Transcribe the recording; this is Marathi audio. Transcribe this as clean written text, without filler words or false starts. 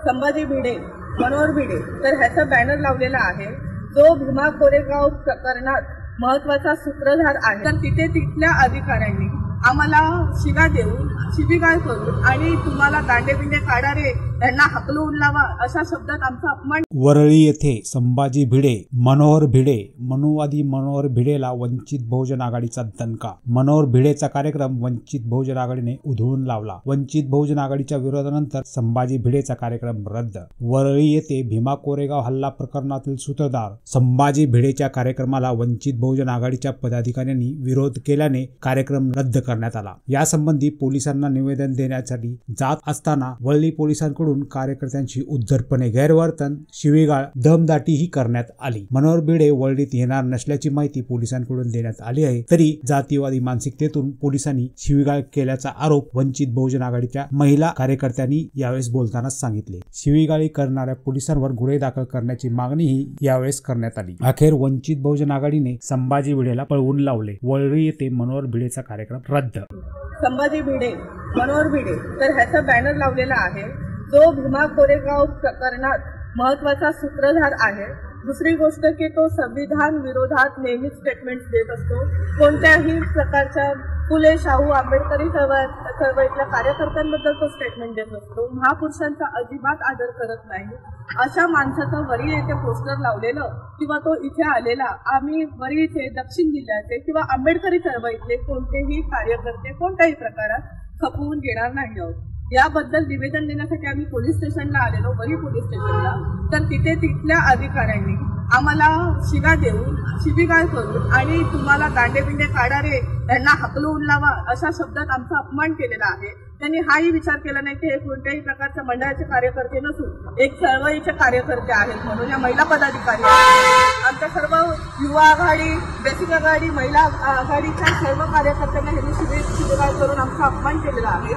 संभाजी भिडे, मनोहर भिडे तर ह्याचा बॅनर लावलेला आहे जो भीमा कोरेगाव प्रकरणात महत्वाचा सूत्रधार आहे। तर तिथल्या अधिकाऱ्यांनी आम्हाला शिवीगाळ करून आणि तुम्हाला दांडेबिंडे काढा रे, त्यांना हकलून लावा अशा शब्दात आमचा अपमान। वरळी येथे संभाजी भिडे, मनोहर भिडे, मनुवादी मनोहर भिडेला वंचित बहुजन आघाडीचा दणका। मनोहर भिडेचा कार्यक्रम वंचित बहुजन आघाडीने उधळून लावला। वंचित बहुजन आघाडीच्या विरोधानंतर संभाजी भिडेचा कार्यक्रम रद्द। वरळी येथे भीमा कोरेगाव हल्ला प्रकरणातील सूत्रधार संभाजी भिडेच्या कार्यक्रमाला वंचित बहुजन आघाडीच्या पदाधिकाऱ्यांनी विरोध केल्याने कार्यक्रम रद्द करण्यात आला। यासंबंधी पोलिसांना निवेदन देण्यासाठी जात असताना वरळी पोलिसांकडून कार्यकर्त्यांची उद्धटपणे गैरवर्तन, शिवीगाळ, दमदाटीही करण्यात आली। मनोहर भिडे वरळीत येणार नसल्याची माहिती पोलिसांकडून देण्यात आली आहे, तरी जातीवादी मानसिकतेतून पोलिसांनी शिवीगाळ केल्याचा आरोप वंचित बहुजन आघाडीच्या महिला कार्यकर्त्यांनी यावेळेस बोलताना सांगितले। शिवीगाळी करणाऱ्या पोलिसांवर गुन्हे दाखल करण्याची मागणीही यावेळेस करण्यात आली। अखेर वंचित बहुजन आघाडीने संभाजी भिडेला पळवून लावले। वरळी येथे मनोहर भिडेचा कार्यक्रम रद्द। संभाजी भिडे, मनोहर भिडे तर ह्याचा बॅनर लावलेला आहे जो भीमा कोरेगाव प्रकरणात महत्वाचा सूत्रधार आहे। दुसरी गोष्ट की तो संविधान विरोधात नेहमीच स्टेटमेंट्स देत असतो। कोणत्याही प्रकारच्या फुले शाहू आंबेडकरी चळवळीतल्या कार्यकर्त्यांबद्दल तो स्टेटमेंट देत असतो। महापुरुषांचा अजिबात आदर करत नाही। अशा माणसाचं वरी येथे पोस्टर लावलेलं किंवा तो इथे आलेला आम्ही वरी इथे दक्षिण जिल्ह्याचे किंवा आंबेडकरी चळवळीतले कोणतेही कार्यकर्ते कोणत्याही प्रकारात खपवून घेणार नाही आहोत। याबद्दल निवेदन देण्यासाठी आम्ही पोलीस स्टेशनला आलेलो, वरी पोलीस स्टेशनला। तर तिथल्या अधिकाऱ्यांनी आम्हाला शिवीगाळ करून आणि तुम्हाला दांडेबिंडे काढा रे, त्यांना हकलून लावा अशा शब्दात आमचा अपमान केलेला आहे। त्यांनी हाही विचार केला नाही की हे कोणत्याही प्रकारच्या मंडळाचे कार्यकर्ते नसून एक चळवळीचे कार्यकर्ते आहेत म्हणून या महिला पदाधिकारी आहेत। आमच्या सर्व युवा आघाडी, बेसिक आघाडी, महिला आघाडीच्या सर्व कार्यकर्त्यांना हे शिवीगाळ करून आमचा अपमान केलेला आहे।